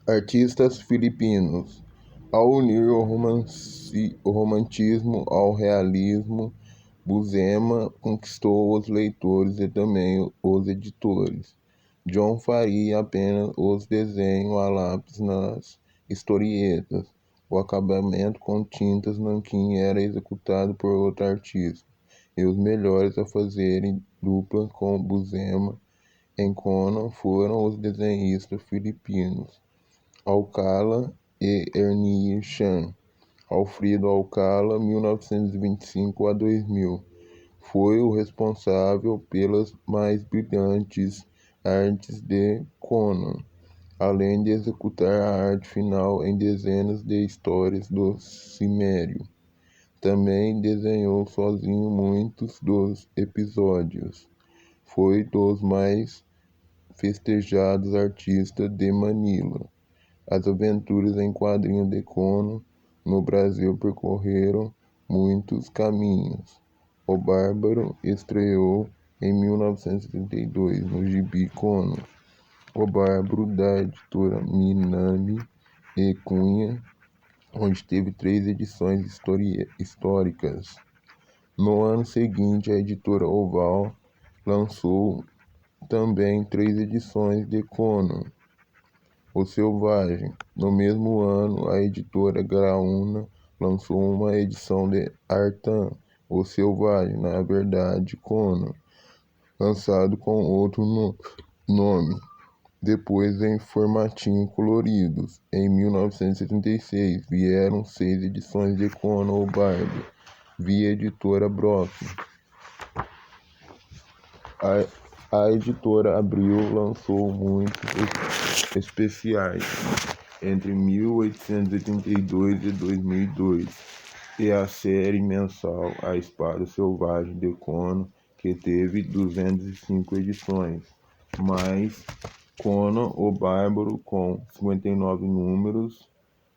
Artistas filipinos. Ao unir o romantismo ao realismo, Buscema conquistou os leitores e também os editores. John faria apenas os desenhos a lápis nas historietas. O acabamento com tintas nanquim era executado por outro artista, e os melhores a fazerem dupla com Buscema em Conan foram os desenhistas filipinos Alcala e Ernie Chan. Alfredo Alcala, 1925 a 2000, foi o responsável pelas mais brilhantes artes de Conan, além de executar a arte final em dezenas de histórias do Cimério. Também desenhou sozinho muitos dos episódios. Foi dos mais festejados artistas de Manila. As aventuras em quadrinhos de Conan no Brasil percorreram muitos caminhos. O Bárbaro estreou em 1972 no gibi Conan, O Bárbaro, da editora Minami e Cunha, onde teve 3 edições históricas. No ano seguinte, a editora Oval lançou também 3 edições de Conan, O Selvagem. No mesmo ano, a editora Graúna lançou uma edição de Artan, O Selvagem, na verdade Conan, lançado com outro nome, depois em formatinho coloridos. Em 1976, vieram 6 edições de Conan o Bárbaro, via editora Brock. A editora Abril lançou muitos especiais entre 1882 e 2002, e a série mensal A Espada Selvagem de Conan, que teve 205 edições, mais Conan o Bárbaro com 59 números,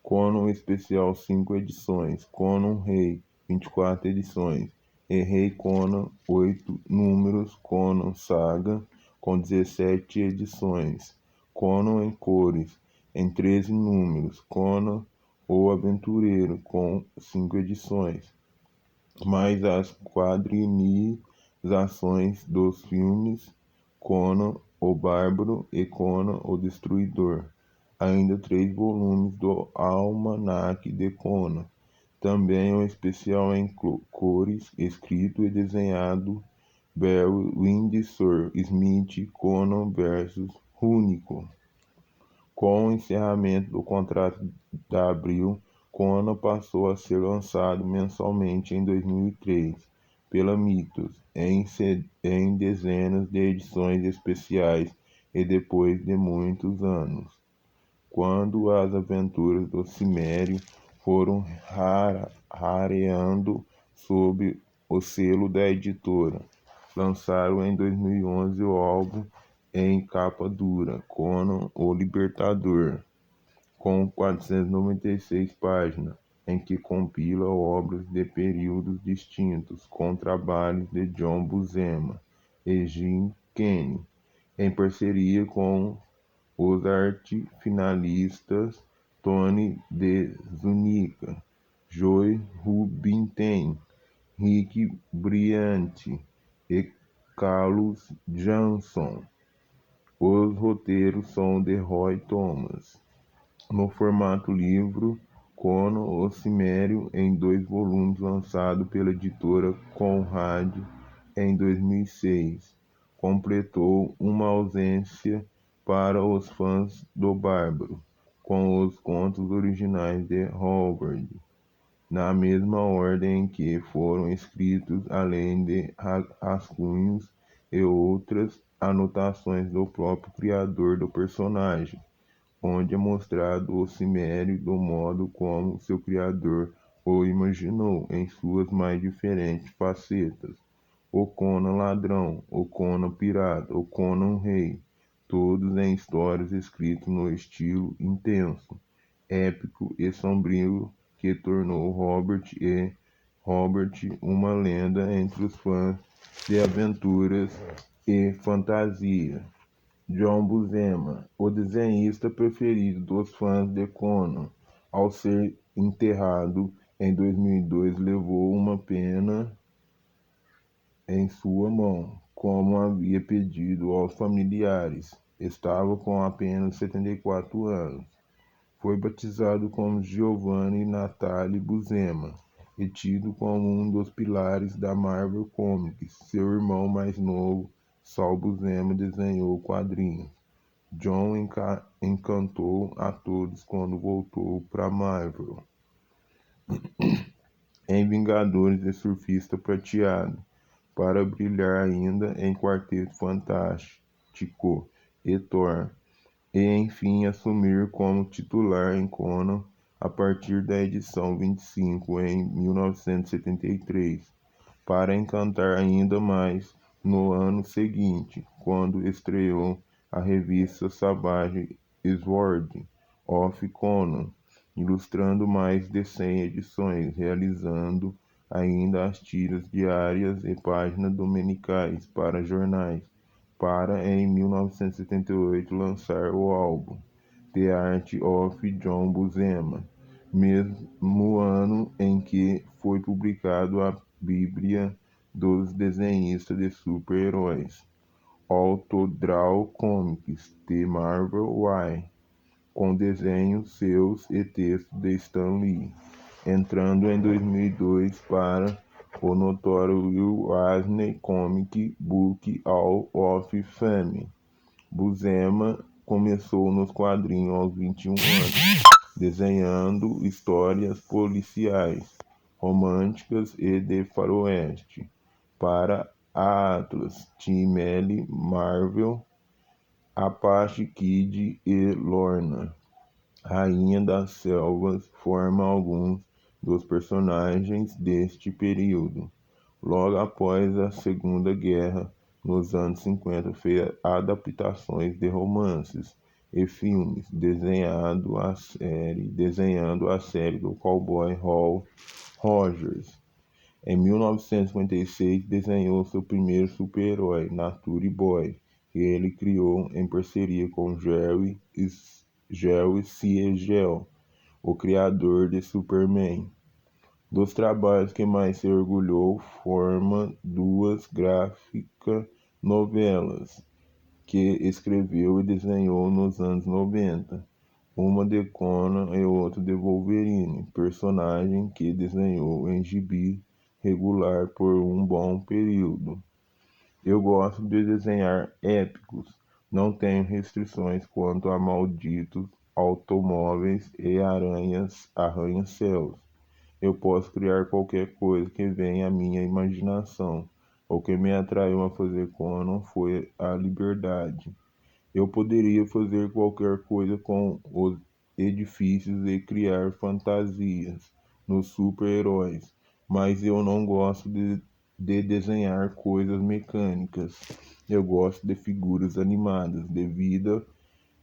Conan Especial 5 edições, Conan Rei 24 edições, e Rei Conan 8 números, Conan Saga com 17 edições, Conan em cores em 13 números, Conan o Aventureiro com 5 edições, mais as quadrinizações dos filmes Conan o Bárbaro e Conan o Destruidor. Ainda 3 volumes do Almanaque de Conan. Também um especial em cores, escrito e desenhado Barry Windsor Smith, Conan vs Rúnico. Com o encerramento do contrato da Abril, Conan passou a ser lançado mensalmente em 2003 pela Mitos, em dezenas de edições especiais e depois de muitos anos, quando as aventuras do Cimério foram rareando sob o selo da editora. Lançaram em 2011 o álbum em capa dura, Conan o Libertador, com 496 páginas, em que compila obras de períodos distintos, com trabalhos de John Buscema e Jim Kenney, em parceria com os arte-finalistas Tony De Zuniga, Joe Rubinstein, Rick Briante e Carlos Jansson. Os roteiros são de Roy Thomas. No formato livro, Conan o Cimério, em 2 volumes, lançado pela editora Conrad em 2006, completou uma ausência para os fãs do Bárbaro, com os contos originais de Howard, na mesma ordem em que foram escritos, além de rascunhos e outras anotações do próprio criador do personagem, onde é mostrado o Cimério do modo como seu criador o imaginou, em suas mais diferentes facetas: o Conan ladrão, o Conan pirata, o Conan rei, todos em histórias escritas no estilo intenso, épico e sombrio que tornou Robert uma lenda entre os fãs de aventuras e fantasia. John Buscema, o desenhista preferido dos fãs de Conan, ao ser enterrado em 2002, levou uma pena em sua mão, como havia pedido aos familiares. Estava com apenas 74 anos. Foi batizado como Giovanni Natali Buscema e tido como um dos pilares da Marvel Comics. Seu irmão mais novo, Saul Buscema, desenhou quadrinhos. John encantou a todos quando voltou para Marvel. Em Vingadores e Surfista Prateado, para brilhar ainda em Quarteto Fantástico e Thor, e enfim assumir como titular em Conan a partir da edição 25 em 1973, para encantar ainda mais no ano seguinte, quando estreou a revista Savage Sword of Conan, ilustrando mais de 100 edições, realizando ainda as tiras diárias e páginas dominicais para jornais, para em 1978 lançar o álbum The Art of John Buscema, mesmo ano em que foi publicado a Bíblia dos desenhistas de super-heróis, Autodraw Comics, The Marvel Y, com desenhos seus e textos de Stan Lee, entrando em 2002 para o notório Will Eisner Comic Book Hall of Fame. Buscema começou nos quadrinhos aos 21 anos, desenhando histórias policiais, românticas e de faroeste para a Atlas, Team L, Marvel, Apache Kid e Lorna. Rainha das Selvas forma alguns dos personagens deste período. Logo após a Segunda Guerra, nos anos 50, fez adaptações de romances e filmes, desenhando a série do cowboy Hal Rogers. Em 1956, desenhou seu primeiro super-herói, Nature Boy, que ele criou em parceria com Jerry Siegel, o criador de Superman. Dos trabalhos que mais se orgulhou foram duas gráficas novelas que escreveu e desenhou nos anos 90, uma de Conan e outra de Wolverine, personagem que desenhou em gibi regular por um bom período. Eu gosto de desenhar épicos, não tenho restrições quanto a malditos automóveis e arranha-céus. Eu posso criar qualquer coisa que venha à minha imaginação. O que me atraiu a fazer Conan foi a liberdade. Eu poderia fazer qualquer coisa com os edifícios e criar fantasias nos super-heróis, mas eu não gosto de desenhar coisas mecânicas. Eu gosto de figuras animadas, de vida,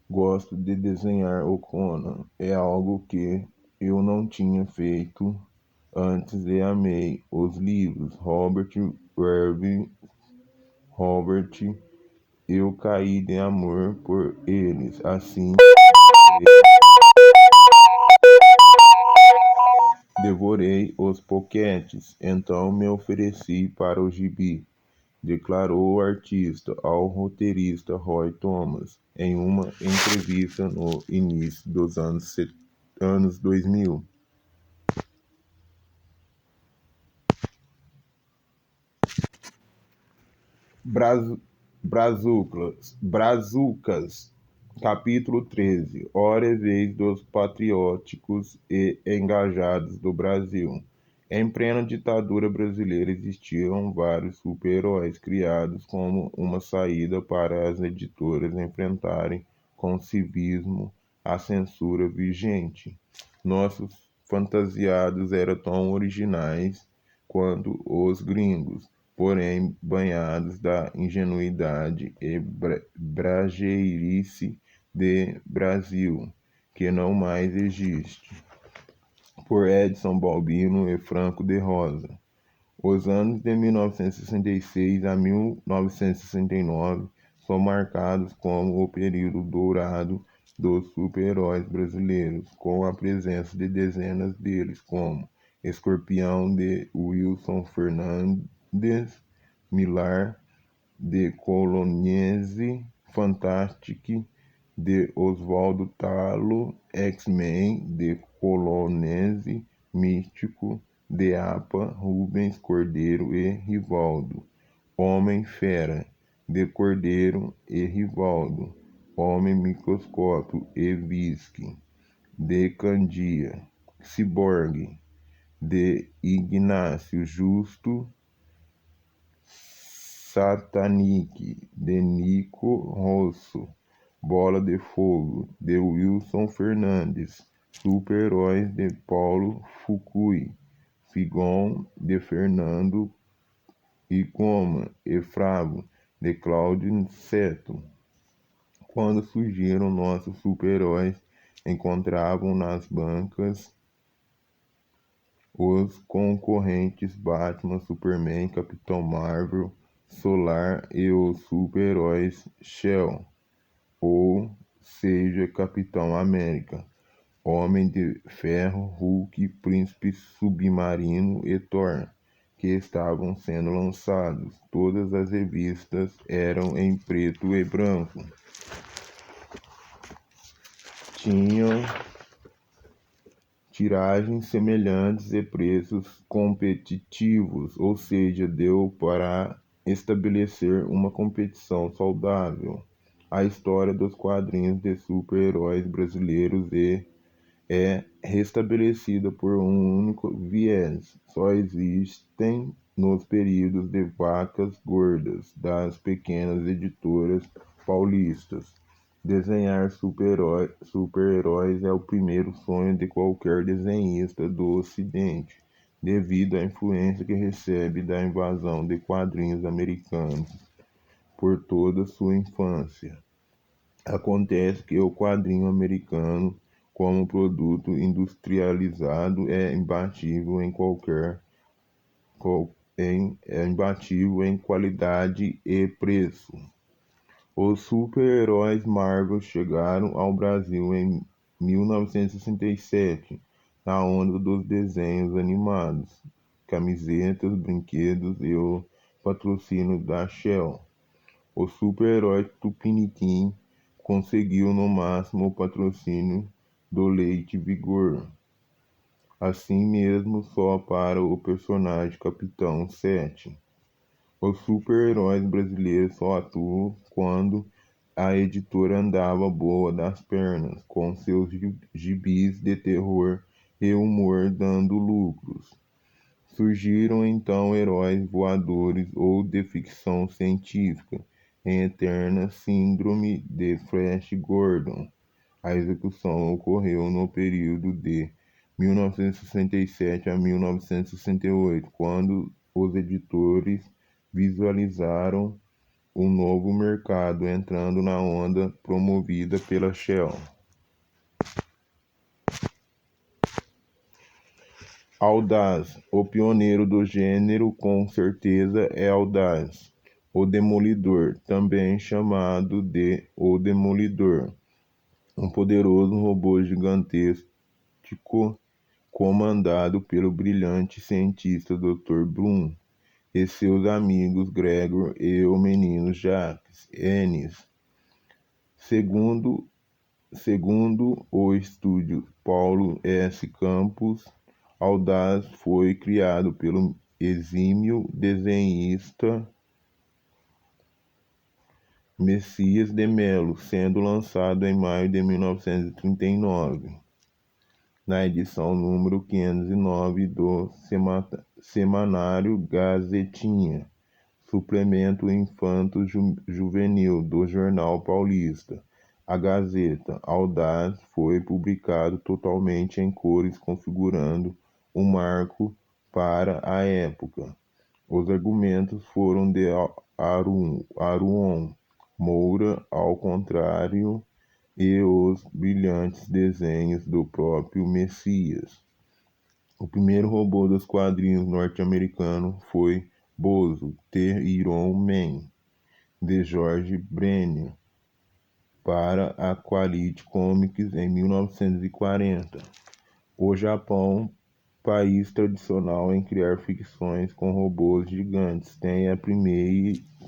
gosto de desenhar o Conan. É algo que eu não tinha feito antes e amei os livros. Robert, eu caí de amor por eles. Assim, devorei os poquetes, então me ofereci para o gibi, declarou o artista ao roteirista Roy Thomas em uma entrevista no início dos anos 2000. Brazucas, capítulo 13. Hora e vez dos patrióticos e engajados do Brasil. Em plena ditadura brasileira existiam vários super-heróis criados como uma saída para as editoras enfrentarem com civismo a censura vigente. Nossos fantasiados eram tão originais quanto os gringos, porém banhados da ingenuidade e brajeirice de Brasil, que não mais existe. Por Edson Balbino e Franco de Rosa. Os anos de 1966 a 1969 são marcados como o período dourado dos super-heróis brasileiros, com a presença de dezenas deles, como Escorpião, de Wilson Fernandes, Milar, de Colonese, Fantastic, de Oswaldo Talo, X-Men, de Colonese, Místico, de APA, Rubens Cordeiro e Rivaldo, Homem-Fera, de Cordeiro e Rivaldo, Homem-Microscópio e Visque, de Candia, Ciborgue, de Ignácio Justo, Satanic, de Nico Rosso, Bola de Fogo, de Wilson Fernandes, Super-Heróis, de Paulo Fukui, Figon, de Fernando Icoma e Fravo, de Cláudio Seto. Quando surgiram nossos super-heróis, encontravam nas bancas os concorrentes Batman, Superman, Capitão Marvel, Solar e os super-heróis Shell, ou seja, Capitão América, Homem de Ferro, Hulk, Príncipe Submarino e Thor, que estavam sendo lançados. Todas as revistas eram em preto e branco. Tinham tiragens semelhantes e preços competitivos, ou seja, deu para estabelecer uma competição saudável. A história dos quadrinhos de super-heróis brasileiros é restabelecida por um único viés. Só existem nos períodos de vacas gordas das pequenas editoras paulistas. Desenhar super-heróis é o primeiro sonho de qualquer desenhista do Ocidente, devido à influência que recebe da invasão de quadrinhos americanos por toda sua infância. Acontece que o quadrinho americano, como produto industrializado, é imbatível em qualidade e preço. Os super-heróis Marvel chegaram ao Brasil em 1967, na onda dos desenhos animados, camisetas, brinquedos e o patrocínio da Shell. O super-herói Tupiniquim conseguiu no máximo o patrocínio do Leite Vigor. Assim mesmo, só para o personagem Capitão 7. Os super-heróis brasileiros só atuam quando a editora andava boa das pernas, com seus gibis de terror e humor dando lucros. Surgiram então heróis voadores ou de ficção científica, em eterna síndrome de Flash Gordon. A execução ocorreu no período de 1967 a 1968, quando os editores visualizaram um novo mercado entrando na onda promovida pela Shell. Audaz, o pioneiro do gênero, com certeza é Audaz, o Demolidor, também chamado de O Demolidor, um poderoso robô gigantesco comandado pelo brilhante cientista Dr. Bloom e seus amigos Gregor e o menino Jacques Ennis. Segundo o estúdio Paulo S. Campos, Audaz foi criado pelo exímio desenhista Messias de Mello, sendo lançado em maio de 1939, na edição número 509 do Semanário Gazetinha, suplemento infanto-juvenil do Jornal Paulista. A Gazeta Audaz foi publicado totalmente em cores, configurando um marco para a época. Os argumentos foram de Aruon Moura, ao contrário, e os brilhantes desenhos do próprio Messias. O primeiro robô dos quadrinhos norte-americanos foi Bozo, The Iron Man, de George Brennan para a Quality Comics em 1940. O Japão, país tradicional em criar ficções com robôs gigantes, tem a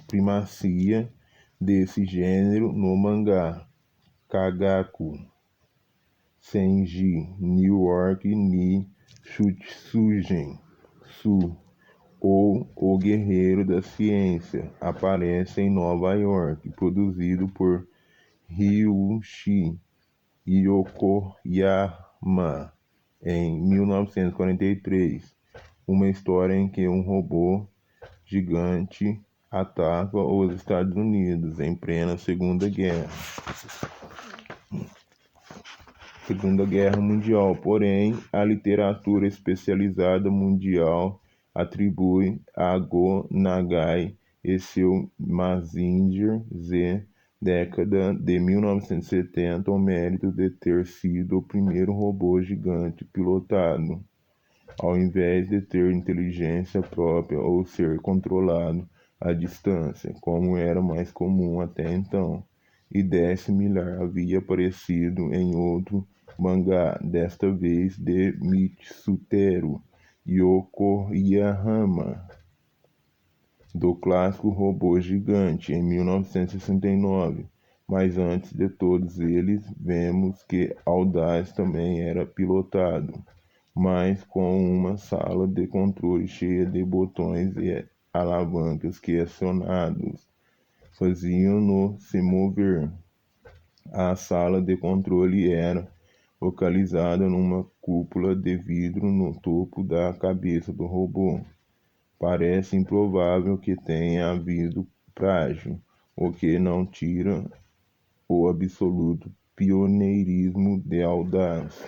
primazia desse gênero no mangá. Kagaku Senji New York ni Shutsugen Su, ou O Guerreiro da Ciência, aparece em Nova York, produzido por Ryuichi Yokoyama em 1943, uma história em que um robô gigante ataca os Estados Unidos em plena Segunda Guerra Mundial. Porém, a literatura especializada mundial atribui a Go Nagai e seu Mazinger Z década de 1970 o mérito de ter sido o primeiro robô gigante pilotado, ao invés de ter inteligência própria ou ser controlado à distância, como era mais comum até então. Ideia similar havia aparecido em outro mangá, desta vez de Mitsutero Yokoyama, do clássico Robô Gigante, em 1969. Mas antes de todos eles, vemos que Audaz também era pilotado, mas com uma sala de controle cheia de botões e alavancas que, acionados, faziam-no se mover. A sala de controle era localizada numa cúpula de vidro no topo da cabeça do robô. Parece improvável que tenha havido plágio, o que não tira o absoluto pioneirismo de Audaz.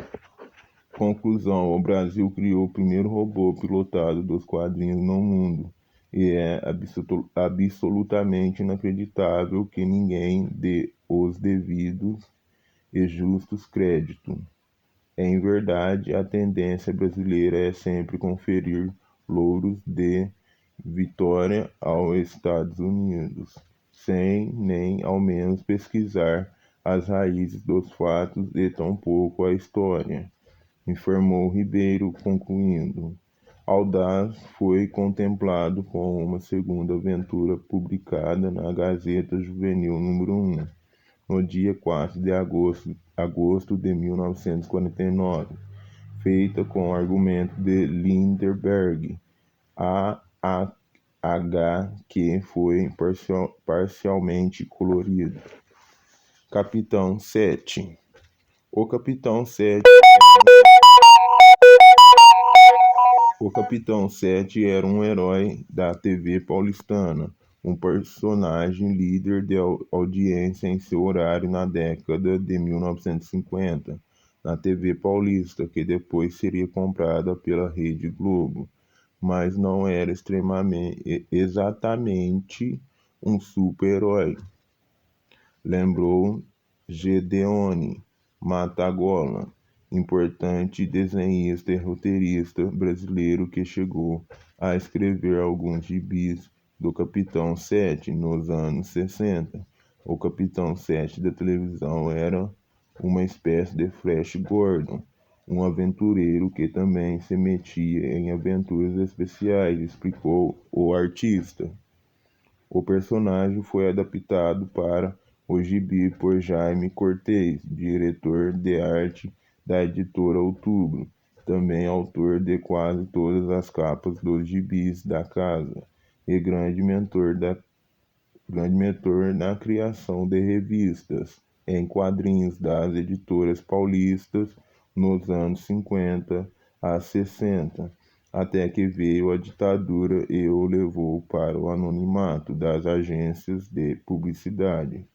Conclusão: o Brasil criou o primeiro robô pilotado dos quadrinhos no mundo, e é absolutamente inacreditável que ninguém dê os devidos e justos créditos. Em verdade, a tendência brasileira é sempre conferir louros de vitória aos Estados Unidos, sem nem ao menos pesquisar as raízes dos fatos e tampouco a história, informou Ribeiro, concluindo. Audaz foi contemplado com uma segunda aventura publicada na Gazeta Juvenil número 1, no dia 4 de agosto de 1949, feita com argumento de Lindbergh, a HQ foi parcialmente colorido. Capitão 7. O Capitão 7 era um herói da TV paulistana, um personagem líder de audiência em seu horário na década de 1950, na TV paulista, que depois seria comprada pela Rede Globo, mas não era exatamente um super-herói, lembrou Gedeone Matagola, importante desenhista e roteirista brasileiro que chegou a escrever alguns gibis do Capitão 7 nos anos 60. O Capitão 7 da televisão era uma espécie de Flash Gordon, um aventureiro que também se metia em aventuras especiais, explicou o artista. O personagem foi adaptado para o gibi por Jaime Cortez, diretor de arte da editora Outubro, também autor de quase todas as capas dos gibis da casa e grande mentor na criação de revistas em quadrinhos das editoras paulistas nos anos 50 a 60, até que veio a ditadura e o levou para o anonimato das agências de publicidade.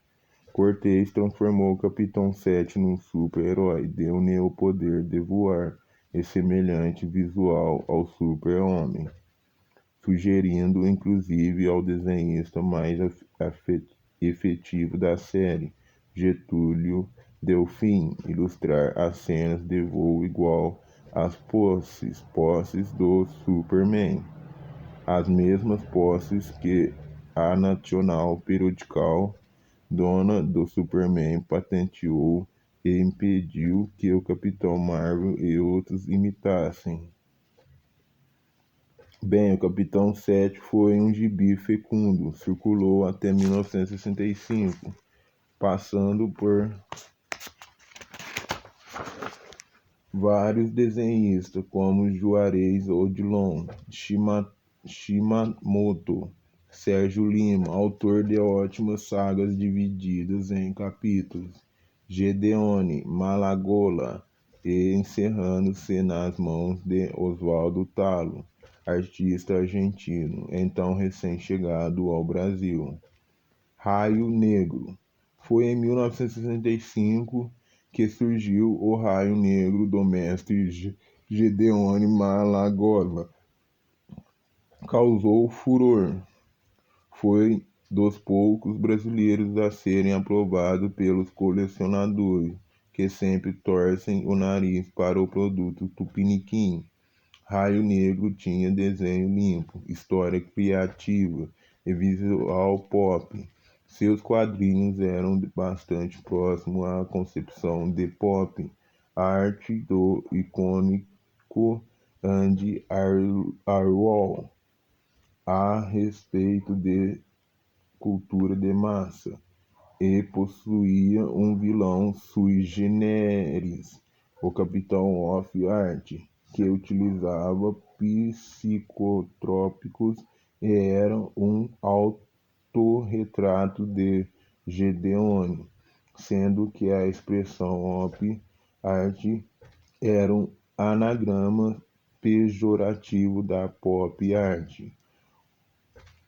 Cortez transformou o Capitão 7 num super-herói, deu-lhe o poder de voar e semelhante visual ao super-homem, sugerindo inclusive ao desenhista mais efetivo da série, Getúlio Delfim, ilustrar as cenas de voo igual às posses do Superman, as mesmas posses que a National Periodical, dona do Superman, patenteou e impediu que o Capitão Marvel e outros imitassem. Bem, o Capitão 7 foi um gibi fecundo, circulou até 1965, passando por vários desenhistas, como Juarez Odilon, Shimamoto, Sérgio Lima, autor de ótimas sagas divididas em capítulos, Gedeone, Malagola, e encerrando-se nas mãos de Oswaldo Talo, artista argentino, então recém-chegado ao Brasil. Raio Negro. Foi em 1965 que surgiu o Raio Negro do mestre Gedeone Malagola. Causou furor. Foi dos poucos brasileiros a serem aprovados pelos colecionadores, que sempre torcem o nariz para o produto tupiniquim. Raio Negro tinha desenho limpo, história criativa e visual pop. Seus quadrinhos eram bastante próximos à concepção de pop art do icônico Andy Warhol a respeito de cultura de massa, e possuía um vilão sui generis, o Capitão Off-Art, que utilizava psicotrópicos e era um autorretrato de Gedeone, sendo que a expressão Op-Art era um anagrama pejorativo da Pop Art.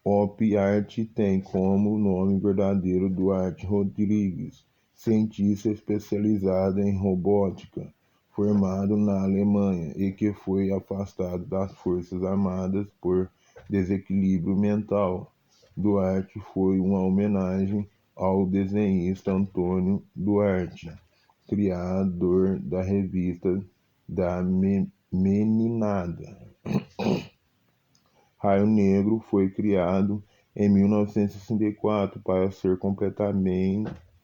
Op-Art tem como nome verdadeiro Duarte Rodrigues, cientista especializado em robótica, formado na Alemanha e que foi afastado das Forças Armadas por desequilíbrio mental. Duarte foi uma homenagem ao desenhista Antônio Duarte, criador da revista da Meninada. Raio Negro foi criado em 1964 para ser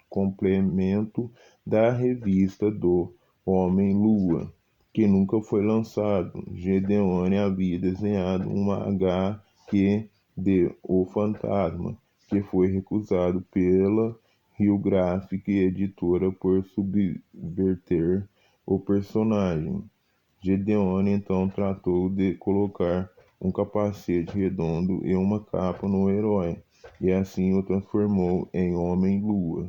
complemento da revista do Homem-Lua, que nunca foi lançado. Gedeone havia desenhado uma HQ de O Fantasma, que foi recusado pela Rio Graphic Editora por subverter o personagem. Gedeone então tratou de colocar um capacete redondo e uma capa no herói, e assim o transformou em Homem-Lua.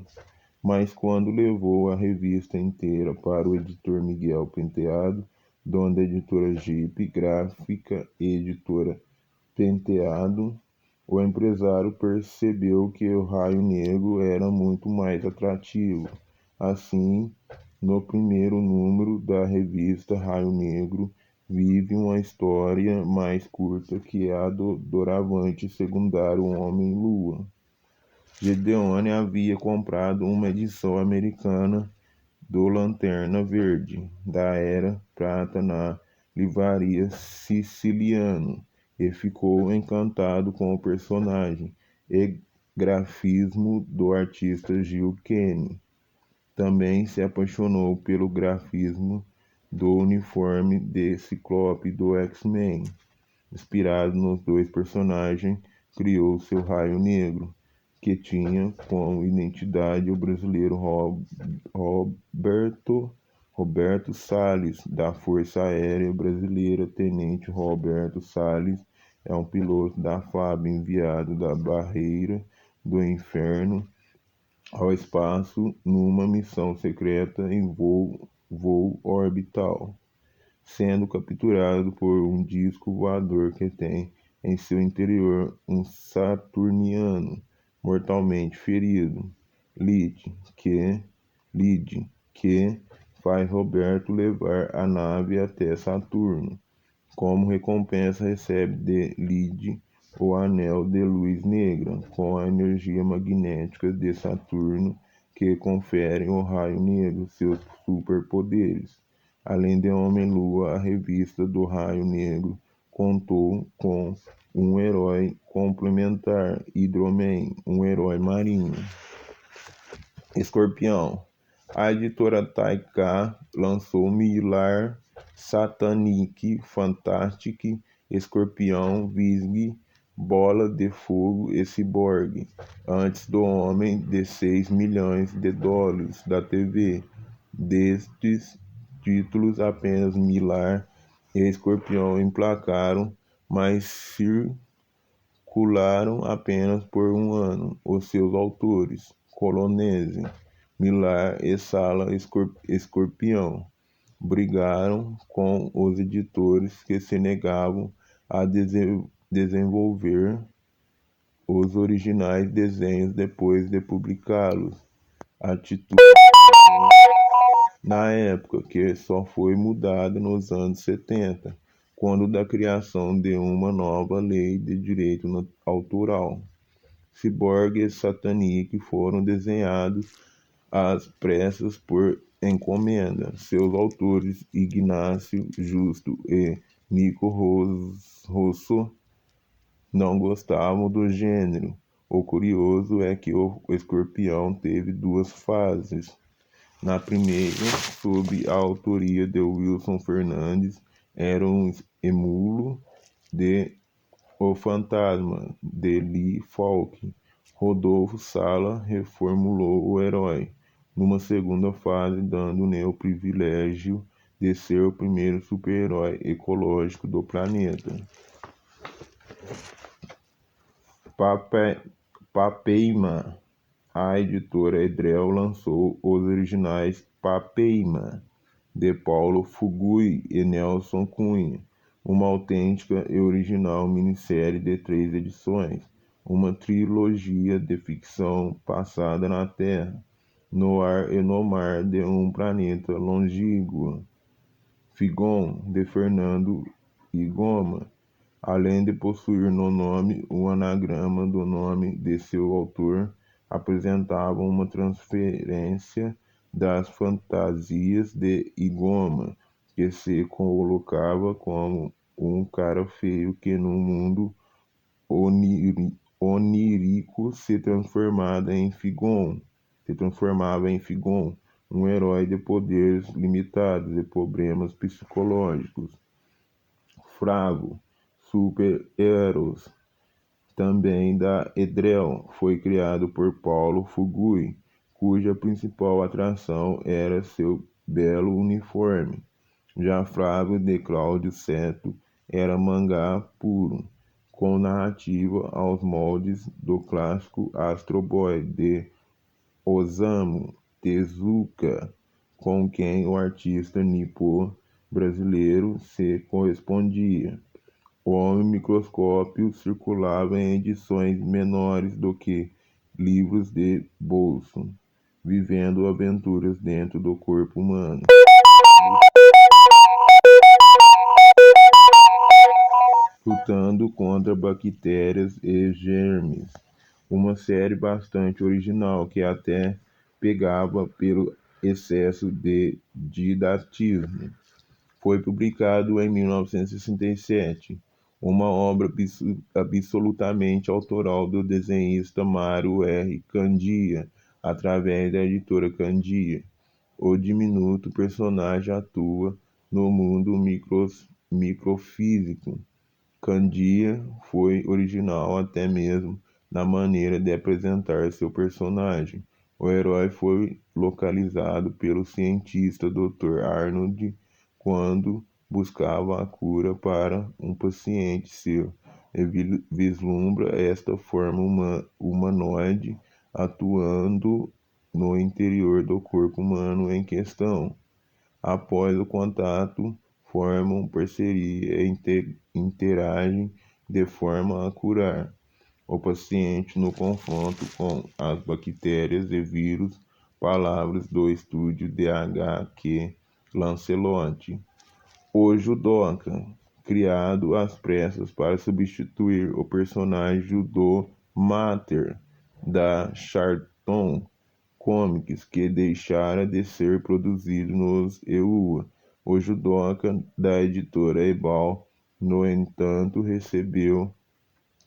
Mas quando levou a revista inteira para o editor Miguel Penteado, dono da editora Jeep Gráfica e editora Penteado, o empresário percebeu que o Raio Negro era muito mais atrativo. Assim, no primeiro número da revista Raio Negro, vive uma história mais curta que a do doravante secundário Homem-Lua. Gedeone havia comprado uma edição americana do Lanterna Verde, da Era Prata na livraria Siciliano, e ficou encantado com o personagem e grafismo do artista Gil Kane. Também se apaixonou pelo grafismo do uniforme de Ciclope do X-Men. Inspirado nos dois personagens, criou seu Raio Negro, que tinha como identidade o brasileiro Roberto Salles, da Força Aérea Brasileira. Tenente Roberto Salles é um piloto da FAB enviado da Barreira do Inferno ao espaço numa missão secreta em voo orbital, sendo capturado por um disco voador que tem em seu interior um saturniano mortalmente ferido, Lid, que faz Roberto levar a nave até Saturno. Como recompensa, recebe de Lid o Anel de Luz Negra, com a energia magnética de Saturno, que confere ao Raio Negro seus superpoderes. Além de Homem-Lua, a revista do Raio Negro contou com um herói complementar. Hidro-Man, um herói marinho. Escorpião. A editora Taika lançou Millar, Satanic, Fantastic, Escorpião, Visg, Bola de Fogo e Cyborg, antes do Homem de 6 milhões de dólares da TV. Destes títulos, apenas Millar e Escorpião emplacaram, mas circularam apenas por um ano. Os seus autores, Colonese, Millar e Sala Escorpião, brigaram com os editores que se negavam a desenvolver os originais desenhos depois de publicá-los. Atitude na época, que só foi mudada nos anos 70, quando da criação de uma nova lei de direito autoral. Cyborg e Satanic foram desenhados às pressas por encomenda. Seus autores, Ignácio Justo e Nico Rosso, não gostavam do gênero. O curioso é que o Escorpião teve duas fases. Na primeira, sob a autoria de Wilson Fernandes, era um emulo de O Fantasma, de Lee Falk. Rodolfo Sala reformulou o herói numa segunda fase, dando-lhe o privilégio de ser o primeiro super-herói ecológico do planeta. Papeima. A editora Edrel lançou os originais Papeima, de Paulo Fugui e Nelson Cunha, uma autêntica e original minissérie de 3 edições, uma trilogia de ficção passada na Terra, no ar e no mar de um planeta longínquo. Figon, de Fernando Igoma, além de possuir no nome o anagrama do nome de seu autor, apresentavam uma transferência das fantasias de Igoma, que se colocava como um cara feio que no mundo onírico se transformava em Figon, um herói de poderes limitados e problemas psicológicos. Fravo, Super-Heróis, também da Edrel, foi criado por Paulo Fugui, cuja principal atração era seu belo uniforme. Já Flávio de Cláudio Seto era mangá puro, com narrativa aos moldes do clássico Astro Boy de Osamu Tezuka, com quem o artista nippon brasileiro se correspondia. O Homem Microscópio circulava em edições menores do que livros de bolso, vivendo aventuras dentro do corpo humano, lutando contra bactérias e germes. Uma série bastante original que até pegava pelo excesso de didatismo. Foi publicado em 1967, uma obra absolutamente autoral do desenhista Mário R. Candia, através da editora Candia. O diminuto personagem atua no mundo microfísico. Candia foi original até mesmo na maneira de apresentar seu personagem. O herói foi localizado pelo cientista Dr. Arnold quando buscava a cura para um paciente seu, e vislumbra esta forma humanoide atuando no interior do corpo humano em questão. Após o contato, formam parceria e interagem de forma a curar o paciente no confronto com as bactérias e vírus. Palavras do estúdio DHQ Lancelot. O Judoka, criado às pressas para substituir o personagem Judo Mater da Charlton Comics, que deixara de ser produzido nos EUA. O Judoka, da editora Ebal, no entanto, recebeu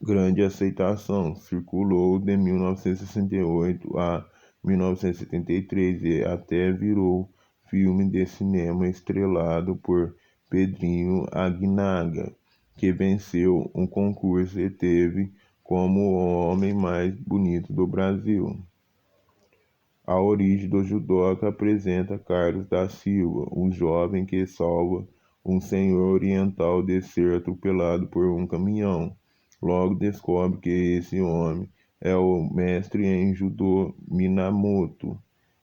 grande aceitação. Circulou de 1968 a 1973 e até virou filme de cinema estrelado por Pedrinho Agnaga, que venceu um concurso e teve como o homem mais bonito do Brasil. A origem do judoca apresenta Carlos da Silva, um jovem que salva um senhor oriental de ser atropelado por um caminhão. Logo descobre que esse homem é o mestre em judô Minamoto,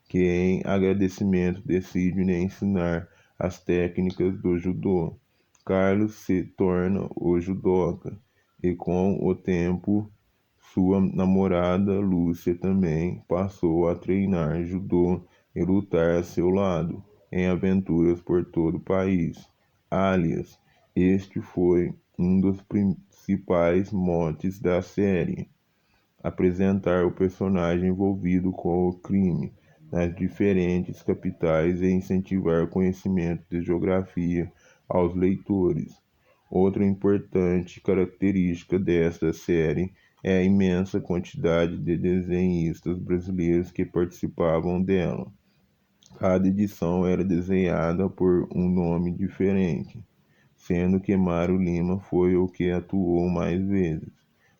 que em agradecimento decide lhe ensinar as técnicas do judô. Carlos se torna o judoca e com o tempo sua namorada Lúcia também passou a treinar judô e lutar a seu lado em aventuras por todo o país. Aliás, este foi um dos principais motes da série: apresentar o personagem envolvido com o crime nas diferentes capitais e incentivar o conhecimento de geografia aos leitores. Outra importante característica desta série é a imensa quantidade de desenhistas brasileiros que participavam dela. Cada edição era desenhada por um nome diferente, sendo que Mário Lima foi o que atuou mais vezes.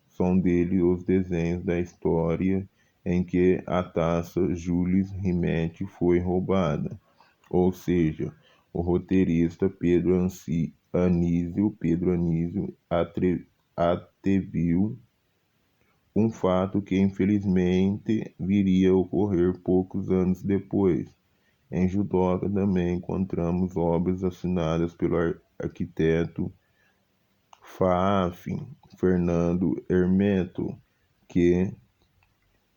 São dele os desenhos da história em que a taça Jules Rimet foi roubada, ou seja, o roteirista Pedro Anísio ateviu um fato que infelizmente viria a ocorrer poucos anos depois. Em Judoca também encontramos obras assinadas pelo arquiteto FAAF, Fernando Hermeto, que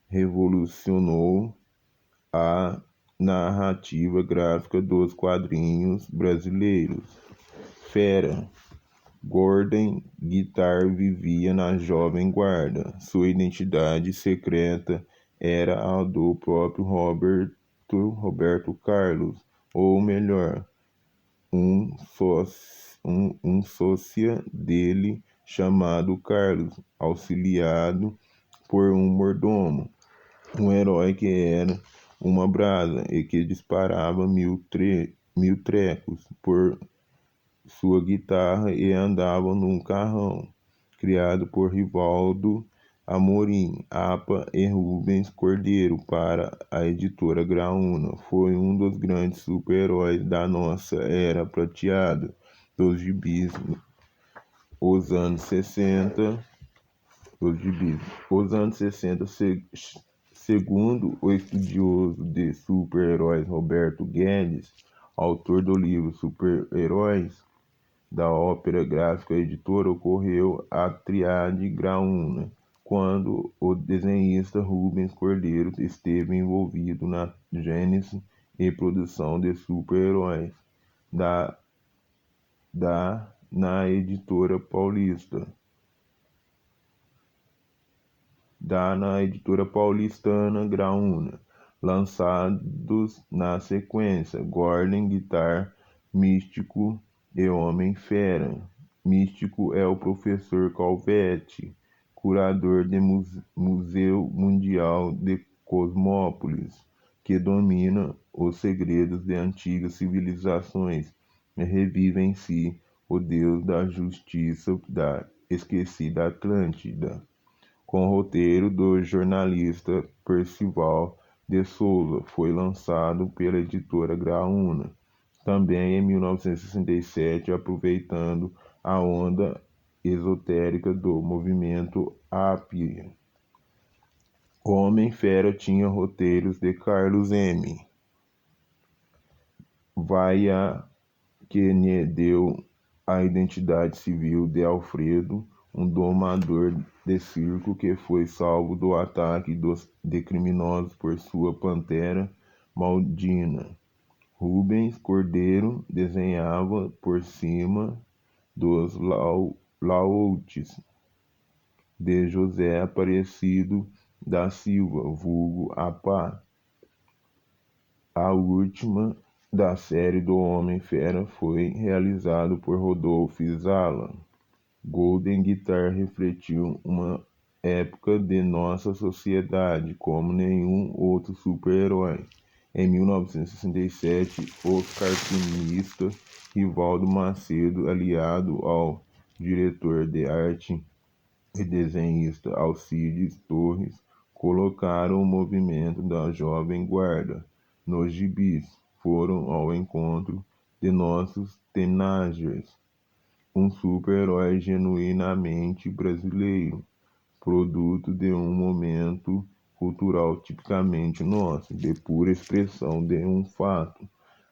revolucionou a narrativa gráfica dos quadrinhos brasileiros. Fera. Gordon Guitar vivia na Jovem Guarda. Sua identidade secreta era a do próprio Roberto Carlos, ou melhor, um sócia dele chamado Carlos, auxiliado por um mordomo, um herói que era uma brasa e que disparava mil trecos por sua guitarra e andava num carrão, criado por Rivaldo Amorim, APA e Rubens Cordeiro para a editora Graúna. Foi um dos grandes super-heróis da nossa era prateada dos gibis os anos 60. Os anos 60, segundo o estudioso de super-heróis Roberto Guedes, autor do livro Super-Heróis, da ópera gráfica editora, ocorreu a Tríade Graúna, quando o desenhista Rubens Cordeiro esteve envolvido na gênese e produção de super-heróis na editora paulistana Graúna, lançados na sequência Gordon Guitar, Místico e Homem-Fera. Místico é o professor Calvete, curador do Museu Mundial de Cosmópolis, que domina os segredos de antigas civilizações e revive em si o deus da justiça da esquecida Atlântida, com o roteiro do jornalista Percival de Souza. Foi lançado pela editora Graúna, também em 1967, aproveitando a onda esotérica do movimento Appia. O Homem-Fera tinha roteiros de Carlos M. Vaia, que lhe deu a identidade civil de Alfredo, um domador de circo que foi salvo do ataque de criminosos por sua pantera Maldina. Rubens Cordeiro desenhava por cima dos laouts de José Aparecido da Silva, vulgo Apá. A última da série do Homem-Fera foi realizado por Rodolfo Zala. Golden Guitar refletiu uma época de nossa sociedade como nenhum outro super-herói. Em 1967, o cartunista Rivaldo Macedo, aliado ao diretor de arte e desenhista Alcides Torres, colocaram o movimento da Jovem Guarda nos gibis. Foram ao encontro de nossos teenagers, um super-herói genuinamente brasileiro, produto de um momento cultural tipicamente nosso, de pura expressão de um fato,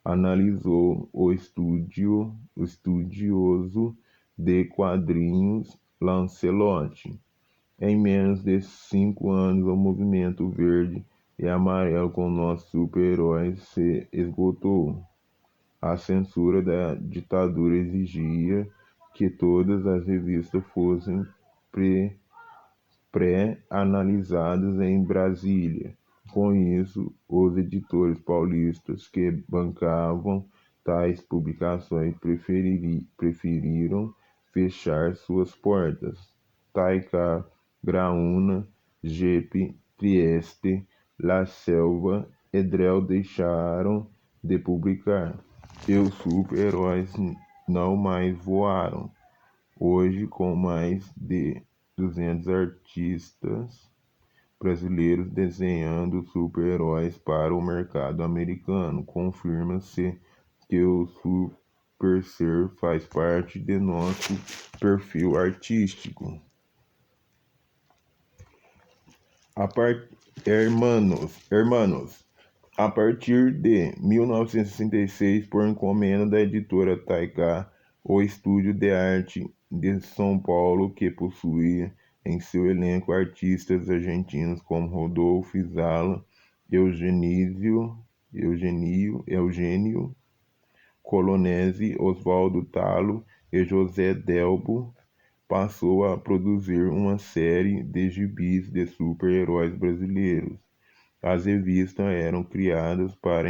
analisou o estudioso de quadrinhos Lancelotti. Em menos de 5 anos, o movimento verde e amarelo com nossos super-heróis se esgotou. A censura da ditadura exigia que todas as revistas fossem pré-analisadas em Brasília. Com isso, os editores paulistas que bancavam tais publicações preferiram fechar suas portas. Taika, Graúna, Jepe, Trieste, La Selva e Drell deixaram de publicar. E os super-heróis não mais voaram. Hoje, com mais de 200 artistas brasileiros desenhando super-heróis para o mercado americano, confirma-se que o super ser faz parte de nosso perfil artístico. Hermanos, a partir de 1966, por encomenda da editora Taika, o estúdio de arte de São Paulo, que possuía em seu elenco artistas argentinos como Rodolfo Zala, Eugênio Colonese, Oswaldo Talo e José Delbo, passou a produzir uma série de gibis de super-heróis brasileiros. As revistas eram criadas para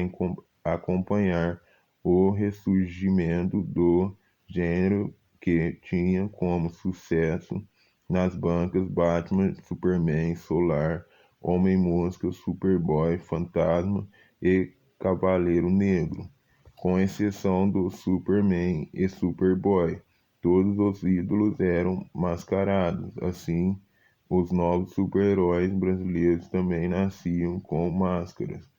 acompanhar o ressurgimento do gênero, que tinha como sucesso nas bancas Batman, Superman, Solar, Homem-Mosca, Superboy, Fantasma e Cavaleiro Negro. Com exceção do Superman e Superboy, todos os ídolos eram mascarados. Assim, os novos super-heróis brasileiros também nasciam com máscaras.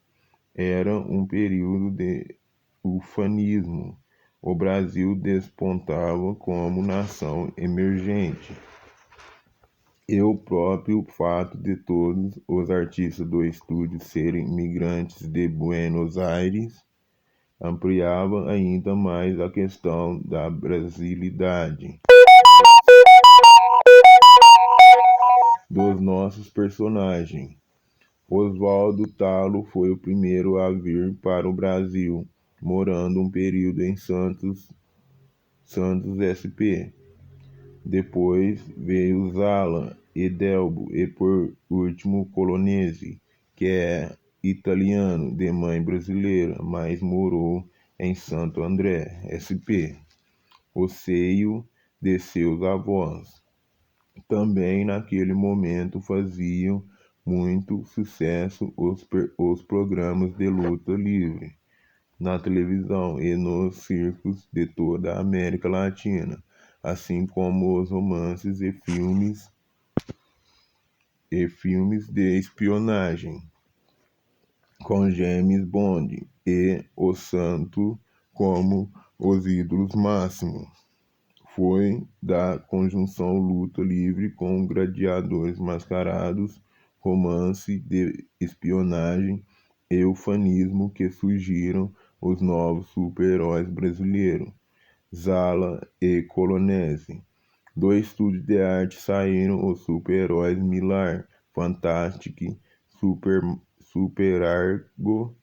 Era um período de ufanismo. O Brasil despontava como nação emergente. E o próprio fato de todos os artistas do estúdio serem imigrantes de Buenos Aires ampliava ainda mais a questão da brasilidade dos nossos personagens. Oswaldo Talo foi o primeiro a vir para o Brasil, morando um período em Santos SP. Depois veio Zala e Delbo e por último Colonese, que é italiano de mãe brasileira, mas morou em Santo André, SP, o seio de seus avós. Também naquele momento faziam muito sucesso os programas de luta livre na televisão e nos circos de toda a América Latina, assim como os romances e filmes de espionagem com James Bond e o Santo como os ídolos máximos. Foi da conjunção luta livre com gladiadores mascarados, romance de espionagem e ufanismo que surgiram os novos super-heróis brasileiros, Zala e Colonese. Do estúdio de arte saíram os super-heróis Millar, Fantastic, Superargo,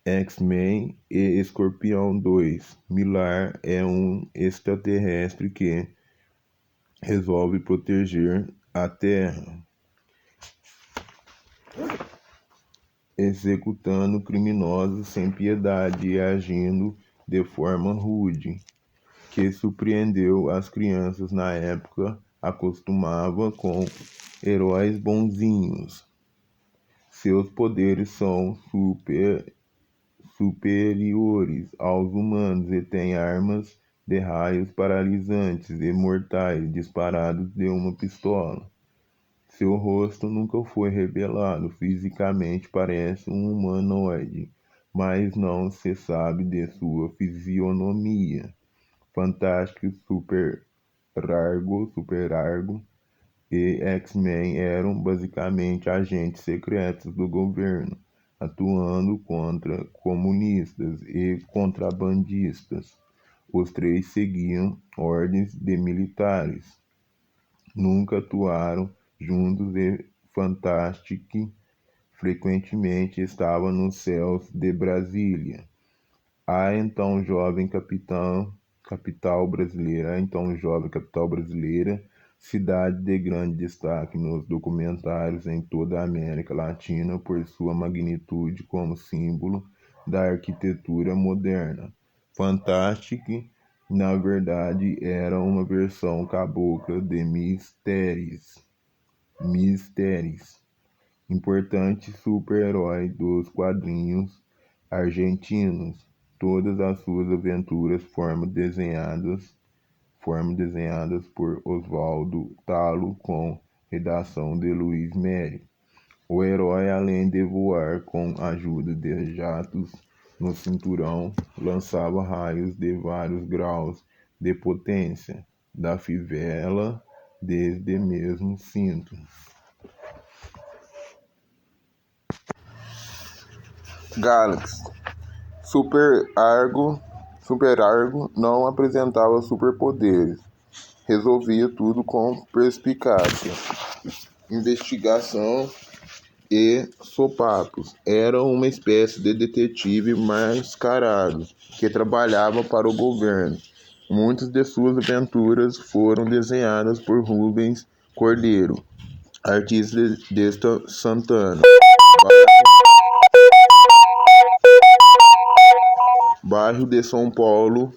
X-Men e Escorpião 2. Millar é um extraterrestre que resolve proteger a Terra, executando criminosos sem piedade e agindo de forma rude. que surpreendeu as crianças na época acostumava com heróis bonzinhos. Seus poderes são superiores aos humanos e têm armas de raios paralisantes e mortais disparados de uma pistola. Seu rosto nunca foi revelado. Fisicamente parece um humanoide, mas não se sabe de sua fisionomia. Fantástico, Super Argo e X-Men eram basicamente agentes secretos do governo, atuando contra comunistas e contrabandistas. Os três seguiam ordens de militares. Nunca atuaram juntos e Fantastic frequentemente estava nos céus de Brasília. A então jovem capital brasileira, cidade de grande destaque nos documentários em toda a América Latina por sua magnitude como símbolo da arquitetura moderna. Fantastic, na verdade, era uma versão cabocla de Mysteries, importante super-herói dos quadrinhos argentinos. Todas as suas aventuras foram desenhadas por Osvaldo Talo, com redação de Luiz Mério. O herói, além de voar com a ajuda de jatos no cinturão, lançava raios de vários graus de potência da fivela desde mesmo cinto. Galaxy. Super Argo não apresentava superpoderes. Resolvia tudo com perspicácia, investigação e sopapos. Era uma espécie de detetive mascarado que trabalhava para o governo. Muitas de suas aventuras foram desenhadas por Rubens Cordeiro, artista de Santana, bairro de São Paulo,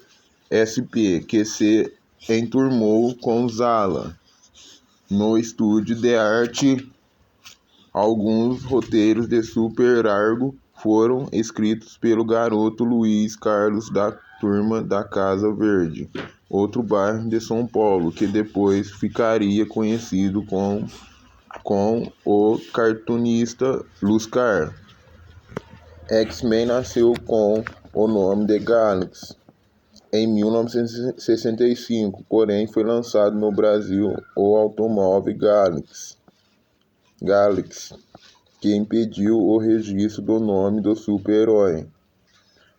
SP, que se enturmou com Zala no estúdio de arte. Alguns roteiros de Super Argo foram escritos pelo garoto Luiz Carlos da turma da Casa Verde, outro bairro de São Paulo, que depois ficaria conhecido com o cartunista Luscar. X-Men nasceu com o nome de Galaxy em 1965, porém foi lançado no Brasil o automóvel Galaxy, que impediu o registro do nome do super-herói.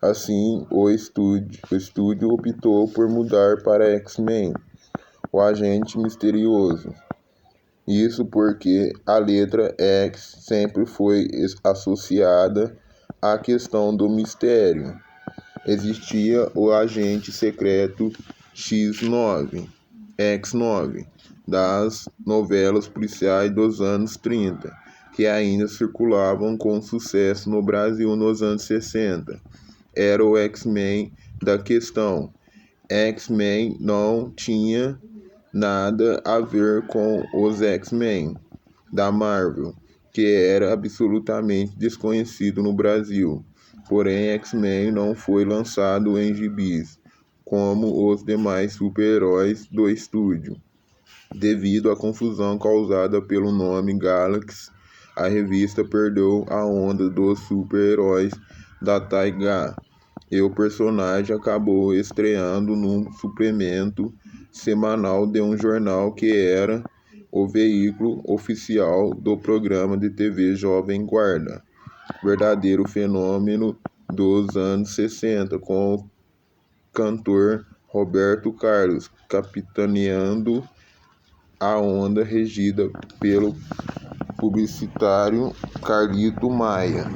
Assim, o estúdio optou por mudar para X-Men, o agente misterioso. Isso porque a letra X sempre foi associada à questão do mistério. Existia o agente secreto X9 das novelas policiais dos anos 30, que ainda circulavam com sucesso no Brasil nos anos 60. Era o X-Men da questão. X-Men não tinha nada a ver com os X-Men da Marvel, que era absolutamente desconhecido no Brasil. Porém, X-Men não foi lançado em gibis, como os demais super-heróis do estúdio. Devido à confusão causada pelo nome Galaxy, a revista perdeu a onda dos super-heróis da Taiga, e o personagem acabou estreando num suplemento semanal de um jornal que era o veículo oficial do programa de TV Jovem Guarda, verdadeiro fenômeno dos anos 60, com o cantor Roberto Carlos capitaneando a onda regida pelo publicitário Carlito Maia.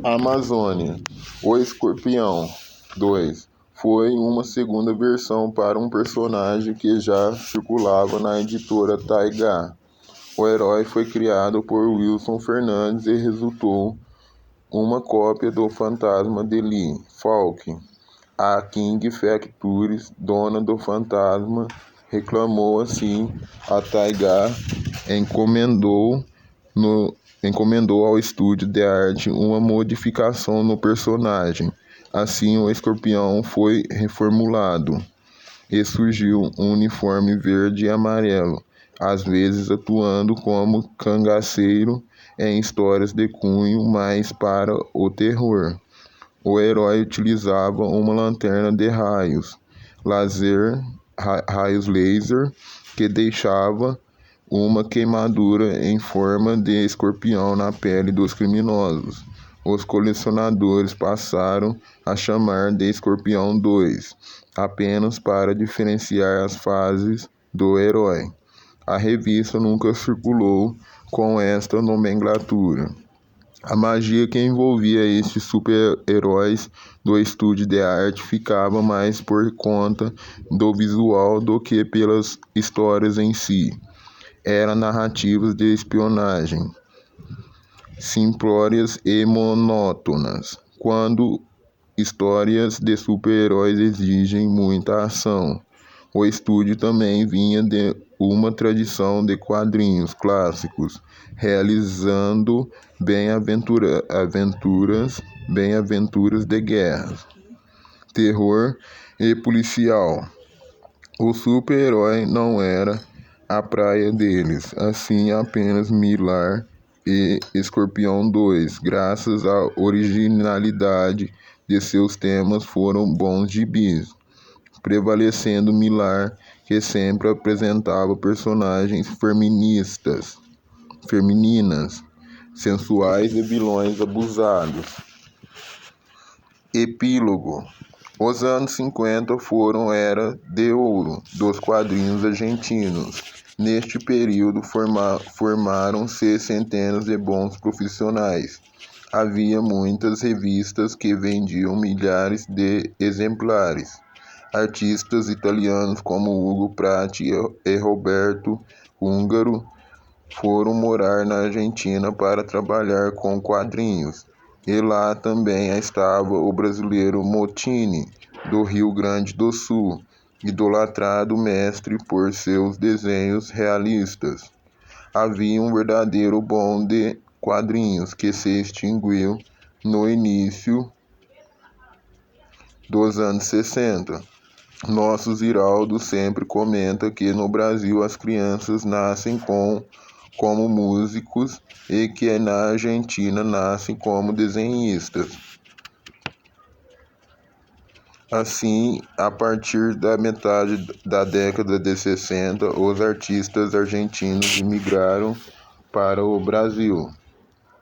Amazônia. O Escorpião 2 foi uma segunda versão para um personagem que já circulava na editora Taiga. O herói foi criado por Wilson Fernandes e resultou uma cópia do Fantasma de Lee Falk. A King Factures, dona do fantasma, reclamou assim a Taiga, encomendou ao estúdio de arte uma modificação no personagem. Assim, o Escorpião foi reformulado e surgiu um uniforme verde e amarelo, às vezes atuando como cangaceiro em histórias de cunho mais para o terror. O herói utilizava uma lanterna de raios laser, que deixava uma queimadura em forma de escorpião na pele dos criminosos. Os colecionadores passaram a chamar de Escorpião 2, apenas para diferenciar as fases do herói. A revista nunca circulou com esta nomenclatura. A magia que envolvia estes super-heróis do estúdio de arte ficava mais por conta do visual do que pelas histórias em si. Eram narrativas de espionagem, simplórias e monótonas, quando histórias de super-heróis exigem muita ação. O estúdio também vinha de uma tradição de quadrinhos clássicos, realizando bem-aventuras de guerra, terror e policial. O super-herói não era a praia deles, assim apenas Miller e Escorpião 2, graças à originalidade de seus temas, foram bons gibis, prevalecendo Miller, que sempre apresentava personagens femininas, sensuais e vilões abusados. Epílogo. Os anos 50 foram era de ouro dos quadrinhos argentinos. Neste período formaram-se centenas de bons profissionais. Havia muitas revistas que vendiam milhares de exemplares. Artistas italianos como Ugo Prati e Roberto Húngaro foram morar na Argentina para trabalhar com quadrinhos. E lá também estava o brasileiro Mottini, do Rio Grande do Sul, idolatrado mestre por seus desenhos realistas. Havia um verdadeiro boom de quadrinhos que se extinguiu no início dos anos 60. Nosso Ziraldo sempre comenta que no Brasil as crianças nascem como músicos e que na Argentina nascem como desenhistas. Assim, a partir da metade da década de 60, os artistas argentinos imigraram para o Brasil,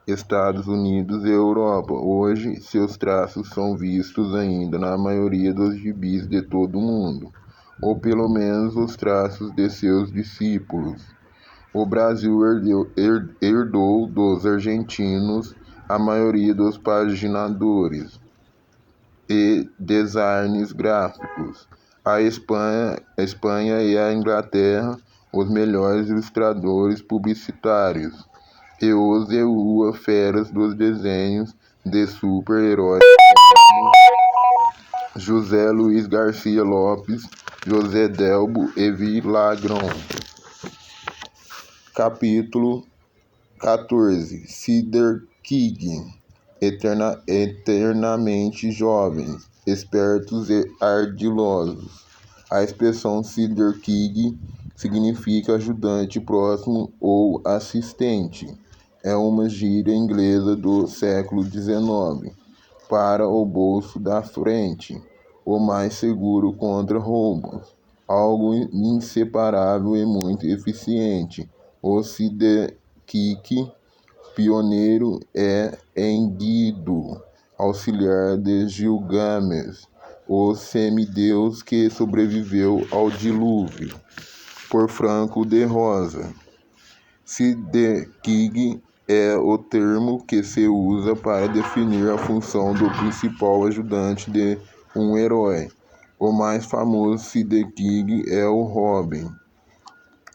Estados Unidos e Europa. Hoje, seus traços são vistos ainda na maioria dos gibis de todo o mundo, ou pelo menos os traços de seus discípulos. O Brasil herdou dos argentinos a maioria dos paginadores e designers gráficos. A Espanha e a Inglaterra, os melhores ilustradores publicitários, e os feras dos desenhos de super-heróis como José Luiz Garcia Lopes, José Delbo e Villagrán. Capítulo 14. Cider King. Eternamente jovens, espertos e ardilosos. A expressão Cider King significa ajudante próximo ou assistente. É uma gíria inglesa do século XIX para o bolso da frente, o mais seguro contra roubos, algo inseparável e muito eficiente. O sidekick pioneiro é Enkidu, auxiliar de Gilgamesh, o semideus que sobreviveu ao dilúvio, por Franco de Rosa. Sidekick é o termo que se usa para definir a função do principal ajudante de um herói. O mais famoso Sidekick é o Robin,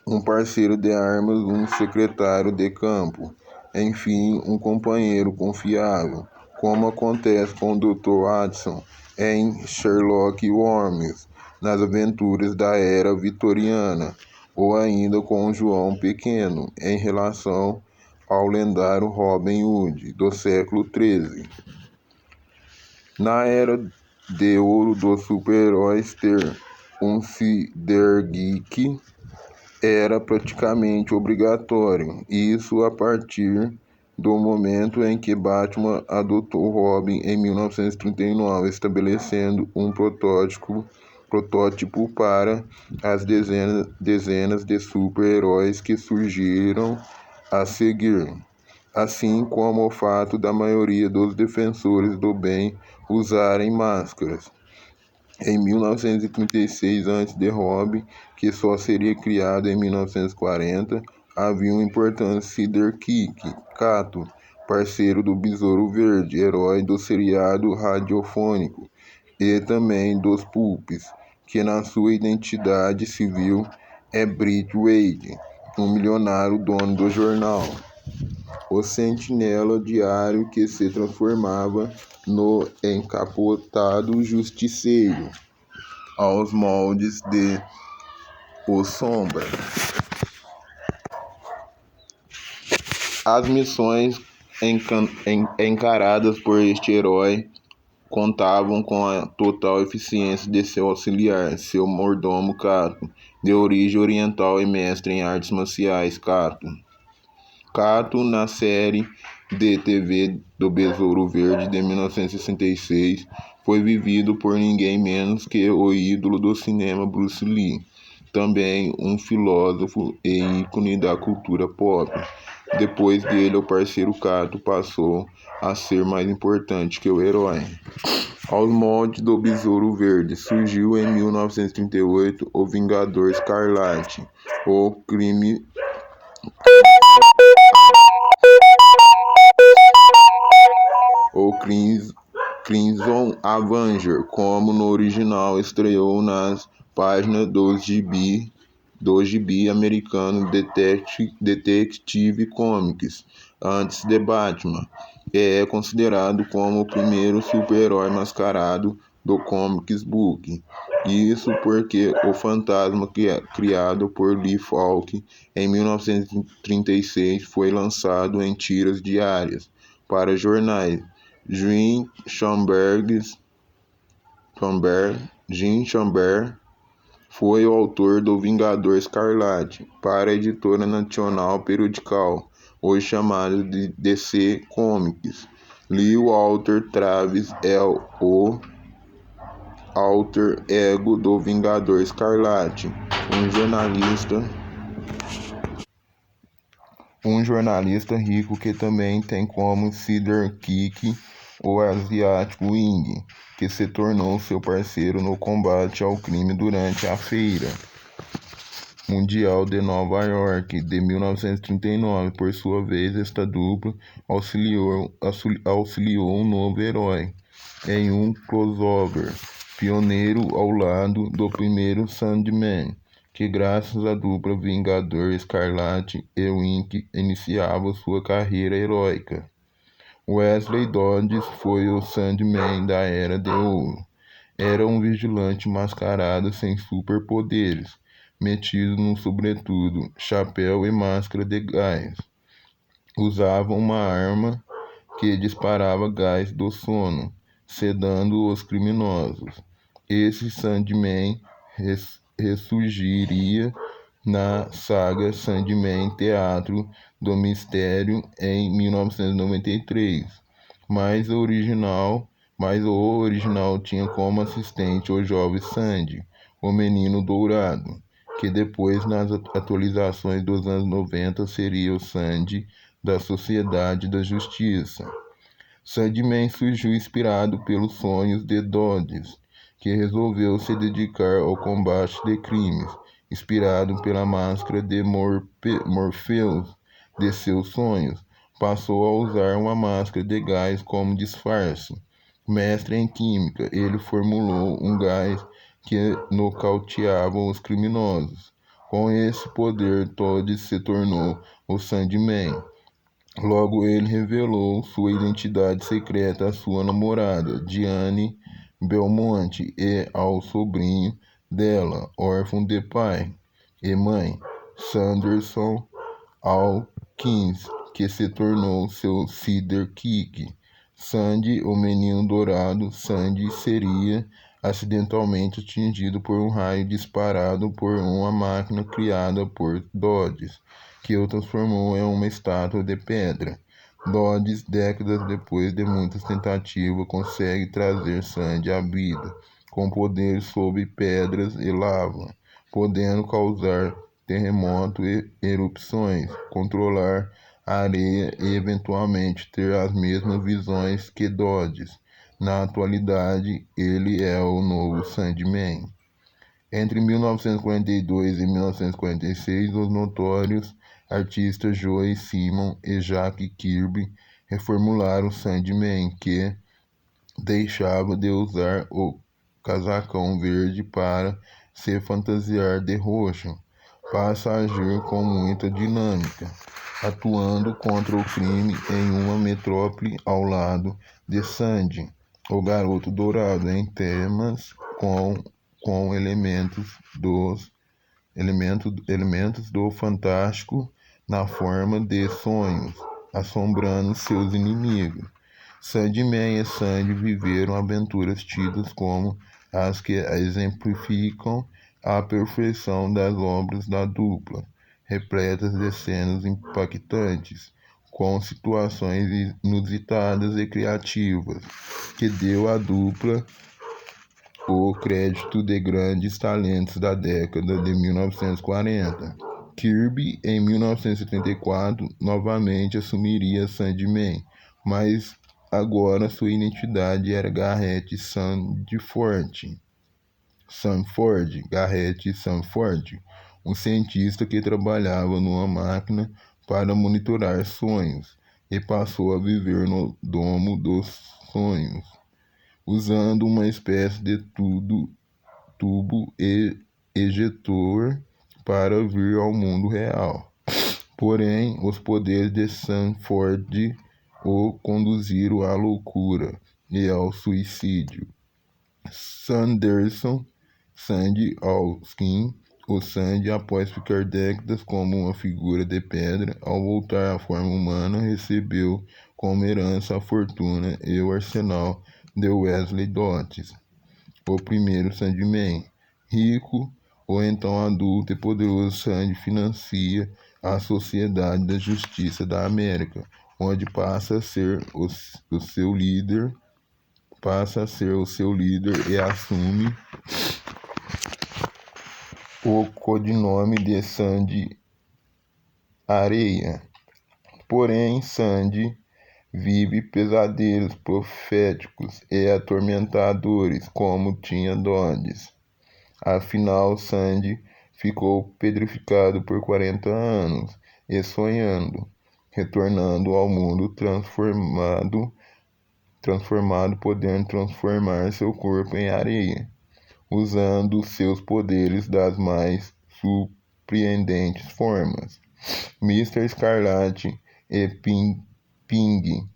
um parceiro de armas, um secretário de campo, enfim, um companheiro confiável, como acontece com o Dr. Watson em Sherlock Holmes, nas aventuras da era vitoriana, ou ainda com João Pequeno, em relação ao lendário Robin Hood, do século XIII. Na era de ouro dos super-heróis, ter um Cybergeek era praticamente obrigatório, isso a partir do momento em que Batman adotou Robin em 1939, estabelecendo um protótipo para as dezenas de super-heróis que surgiram a seguir, assim como o fato da maioria dos defensores do bem usarem máscaras. Em 1936, antes de Robin, que só seria criado em 1940, havia um importante sidekick, Kato, parceiro do Besouro Verde, herói do seriado radiofônico, e também dos Pulps, que na sua identidade civil é Britt Wade, um milionário dono do jornal. O sentinela diário que se transformava no encapotado justiceiro, aos moldes de O Sombra. As missões encaradas por este herói contavam com a total eficiência de seu auxiliar, seu mordomo Kato, de origem oriental e mestre em artes marciais, Kato, na série de TV do Besouro Verde de 1966, foi vivido por ninguém menos que o ídolo do cinema Bruce Lee, também um filósofo e ícone da cultura pop. Depois dele, o parceiro Kato passou a ser mais importante que o herói. Aos moldes do Besouro Verde, surgiu em 1938 o Vingador Escarlate, o Crimson Avenger, como no original, estreou nas páginas do gibi americano Detective Comics, antes de Batman, e é considerado como o primeiro super-herói mascarado do Comics Book. Isso porque o fantasma criado por Lee Falk em 1936 foi lançado em tiras diárias para jornais. Jim Chamberg foi o autor do Vingador Escarlate para a editora National Periodical, hoje chamada de DC Comics. Lee Walter Travis é o alter ego do Vingador Escarlate, um jornalista rico que também tem como sidekick o asiático Wing, que se tornou seu parceiro no combate ao crime durante a Feira Mundial de Nova York de 1939. Por sua vez, esta dupla auxiliou um novo herói em um crossover pioneiro ao lado do primeiro Sandman, que graças à dupla Vingador Escarlate e Wink iniciava sua carreira heróica. Wesley Dodds foi o Sandman da Era de Ouro. Era um vigilante mascarado sem superpoderes, metido num sobretudo, chapéu e máscara de gás. Usava uma arma que disparava gás do sono, sedando os criminosos. Esse Sandman ressurgiria na saga Sandman Teatro do Mistério em 1993, mas o original tinha como assistente o jovem Sandy, o Menino Dourado, que depois nas atualizações dos anos 90 seria o Sandy da Sociedade da Justiça. Sandman surgiu inspirado pelos sonhos de Dodds, que resolveu se dedicar ao combate de crimes, inspirado pela máscara de Morpheus de seus sonhos. Passou a usar uma máscara de gás como disfarce. Mestre em química, ele formulou um gás que nocauteava os criminosos. Com esse poder, Todd se tornou o Sandman. Logo ele revelou sua identidade secreta à sua namorada, Diane Belmonte e ao sobrinho dela, órfão de pai e mãe, Sanderson Hawkins, que se tornou seu sidekick. Sandy, o menino dourado. Sandy seria acidentalmente atingido por um raio disparado por uma máquina criada por Dodds, que o transformou em uma estátua de pedra. Dodds, décadas depois de muitas tentativas, consegue trazer Sandy à vida, com poderes sobre pedras e lava, podendo causar terremotos e erupções, controlar a areia e eventualmente ter as mesmas visões que Dodds. Na atualidade, ele é o novo Sandman. Entre 1942 e 1946, os notórios artistas Joe Simon e Jack Kirby reformularam Sandman, que deixava de usar o casacão verde para se fantasiar de roxo. Passa a agir com muita dinâmica, atuando contra o crime em uma metrópole ao lado de Sandy, o Garoto Dourado, em temas com elementos do fantástico na forma de sonhos, assombrando seus inimigos. Sandman e Sandy viveram aventuras tidas como as que exemplificam a perfeição das obras da dupla, repletas de cenas impactantes, com situações inusitadas e criativas, que deu à dupla o crédito de grandes talentos da década de 1940. Kirby, em 1974, novamente assumiria Sandman, mas agora sua identidade era Garrett Sanford, um cientista que trabalhava numa máquina para monitorar sonhos e passou a viver no domo dos sonhos, usando uma espécie de tubo ejetor para vir ao mundo real. Porém, os poderes de Sanford o conduziram à loucura e ao suicídio. Sandy Hawkins, o Sandy, após ficar décadas como uma figura de pedra, ao voltar à forma humana, recebeu como herança a fortuna e o arsenal de Wesley Dodds, o primeiro Sandman. Rico, o então adulto e poderoso Sandy financia a Sociedade da Justiça da América, onde passa a ser o seu líder e assume o codinome de Sandy Areia. Porém, Sandy vive pesadelos proféticos e atormentadores como tinha Dodds. Afinal, Sandy ficou petrificado por 40 anos e sonhando, retornando ao mundo transformado, podendo transformar seu corpo em areia, usando seus poderes das mais surpreendentes formas. Mr. Escarlate e Ping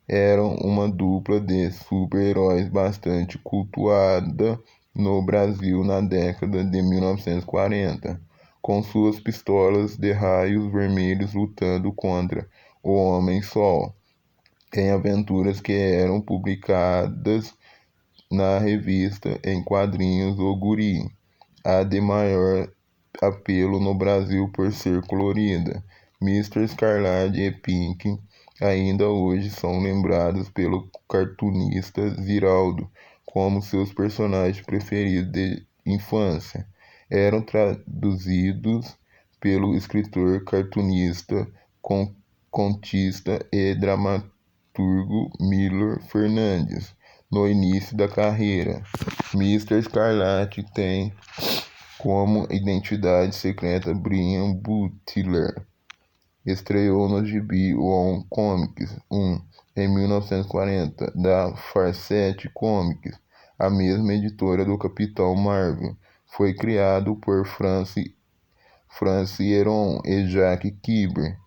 eram uma dupla de super-heróis bastante cultuada no Brasil na década de 1940, com suas pistolas de raios vermelhos lutando contra o Homem-Sol, em aventuras que eram publicadas na revista em quadrinhos O Guri, a de maior apelo no Brasil por ser colorida. Mr. Escarlate e Pink ainda hoje são lembrados pelo cartunista Ziraldo como seus personagens preferidos de infância. Eram traduzidos pelo escritor, cartunista, contista e dramaturgo Miller Fernandes. No início da carreira, Mr. Escarlate tem como identidade secreta Brian Butler. Estreou no gibi On Comics 1 em 1940, da Farset Comics, a mesma editora do Capitão Marvel. Foi criado por Francis Heron e Jack Kirby.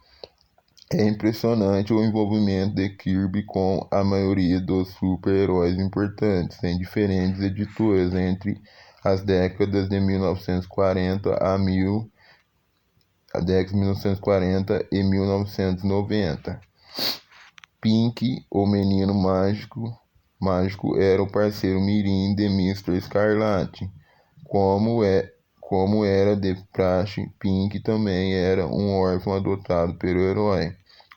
É impressionante o envolvimento de Kirby com a maioria dos super-heróis importantes em diferentes editoras entre as décadas de 1940 e 1990. Pink, o menino mágico era o parceiro mirim de Mr. Escarlate. Como era de praxe, Pink também era um órfão adotado pelo herói.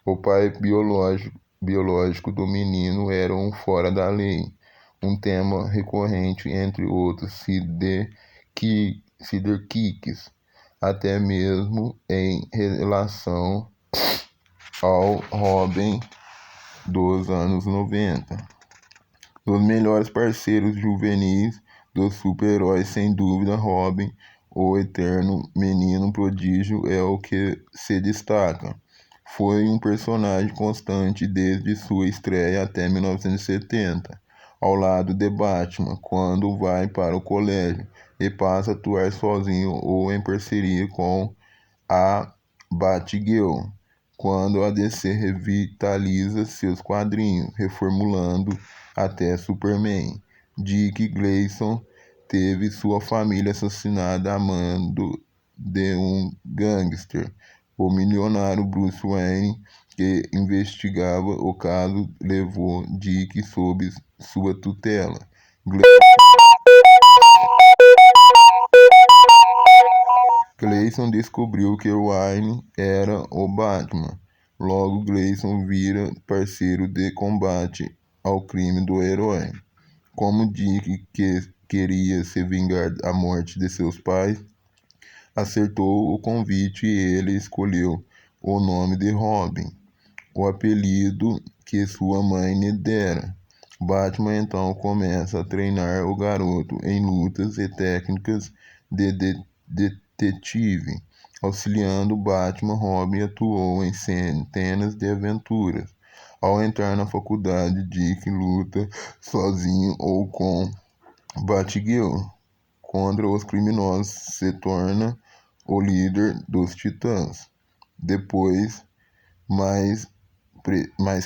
O pai biológico do menino era um fora da lei, um tema recorrente entre outros sidequicks, até mesmo em relação ao Robin dos anos 90. Os melhores parceiros juvenis dos super-heróis, sem dúvida, Robin, o eterno menino prodígio, é o que se destaca. Foi um personagem constante desde sua estreia até 1970, ao lado de Batman, quando vai para o colégio e passa a atuar sozinho ou em parceria com a Batgirl, quando a DC revitaliza seus quadrinhos, reformulando até Superman. Dick Grayson teve sua família assassinada a mando de um gangster. O milionário Bruce Wayne, que investigava o caso, levou Dick sob sua tutela. Grayson descobriu que Wayne era o Batman. Logo, Grayson vira parceiro de combate ao crime do herói. Como Dick queria se vingar da morte de seus pais, acertou o convite e ele escolheu o nome de Robin, o apelido que sua mãe lhe dera. Batman então começa a treinar o garoto em lutas e técnicas de detetive. Auxiliando Batman, Robin atuou em centenas de aventuras. Ao entrar na faculdade, Dick luta sozinho ou com Batgirl contra os criminosos, se torna o líder dos Titãs. Depois, mais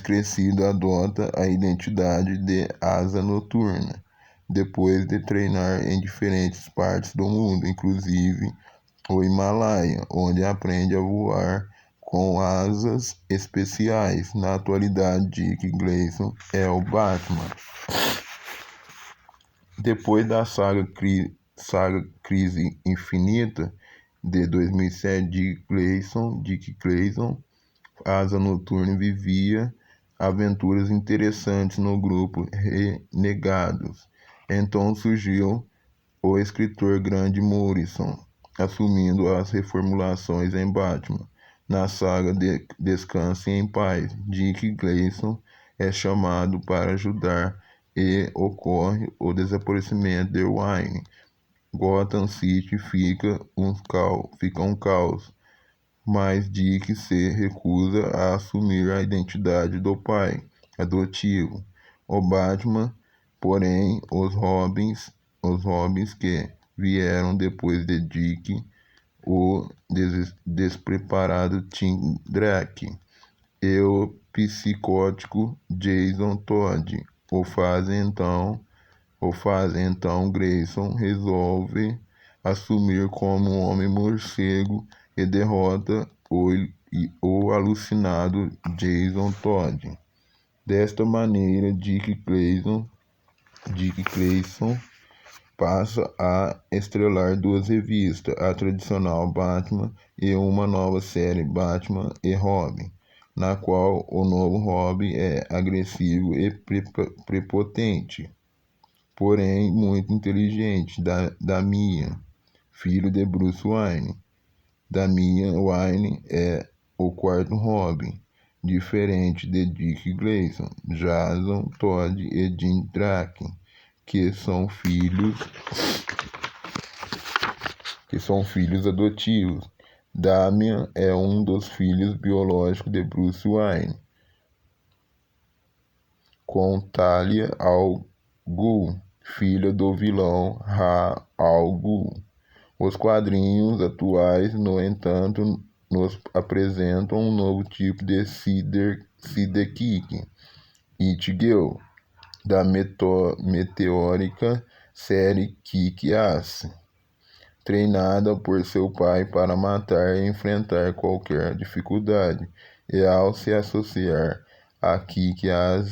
crescido, adota a identidade de Asa Noturna, depois de treinar em diferentes partes do mundo, inclusive o Himalaia, onde aprende a voar com asas especiais. Na atualidade, Dick Grayson é o Batman. Depois da saga Crise Infinita de 2007, Dick Grayson, Asa Noturna, vivia aventuras interessantes no grupo Renegados. Então surgiu o escritor Grant Morrison, assumindo as reformulações em Batman. Na saga Descanse em Paz, Dick Grayson é chamado para ajudar e ocorre o desaparecimento de Wayne. Gotham City fica um caos, mas Dick se recusa a assumir a identidade do pai adotivo. O Batman, porém, os Robins que vieram depois de Dick, o despreparado Tim Drake e o psicótico Jason Todd o fazem então Grayson resolve assumir como um homem-morcego e derrota o alucinado Jason Todd. Desta maneira, Dick Grayson passa a estrelar duas revistas, a tradicional Batman e uma nova série, Batman e Robin, na qual o novo Robin é agressivo e prepotente, porém muito inteligente. Damian, filho de Bruce Wayne. Damian Wayne é o quarto Robin, diferente de Dick Grayson, Jason Todd e Jim Drake, que são filhos adotivos. Damian é um dos filhos biológicos de Bruce Wayne, com Talia al Ghul, filha do vilão Ra's al Ghul. Os quadrinhos atuais, no entanto, nos apresentam um novo tipo de Sidekick, It-Girl, da meteórica série Kick-Ass, treinada por seu pai para matar e enfrentar qualquer dificuldade, e ao se associar a Kick-Ass,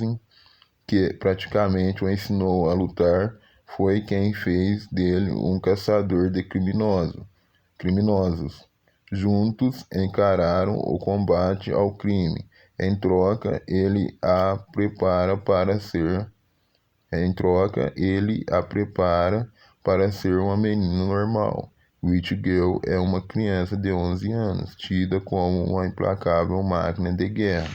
que praticamente o ensinou a lutar, foi quem fez dele um caçador de criminosos. Juntos encararam o combate ao crime. Em troca, ele a prepara para ser uma menina normal. Witch Girl é uma criança de 11 anos, tida como uma implacável máquina de guerra.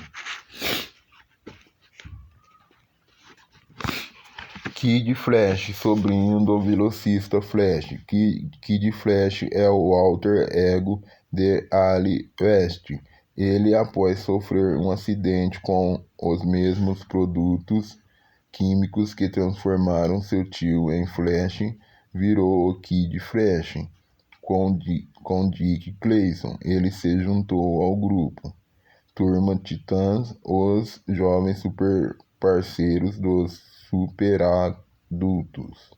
Kid Flash, sobrinho do velocista Flash. Kid Flash é o alter ego de Ali West. Ele, após sofrer um acidente com os mesmos produtos químicos que transformaram seu tio em Flash, virou o Kid Flash. Com Dick Grayson, ele se juntou ao grupo Turma Titãs, os jovens super parceiros dos super-adultos.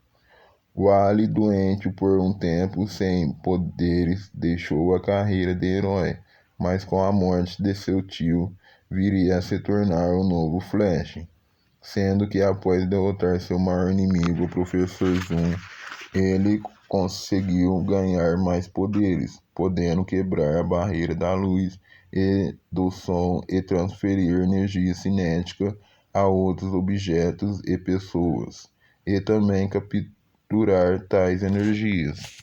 Wally, doente por um tempo sem poderes, deixou a carreira de herói, mas com a morte de seu tio, viria a se tornar o novo Flash, sendo que após derrotar seu maior inimigo, o Professor Zoom, ele conseguiu ganhar mais poderes, podendo quebrar a barreira da luz e do som e transferir energia cinética a outros objetos e pessoas, e também capturar tais energias.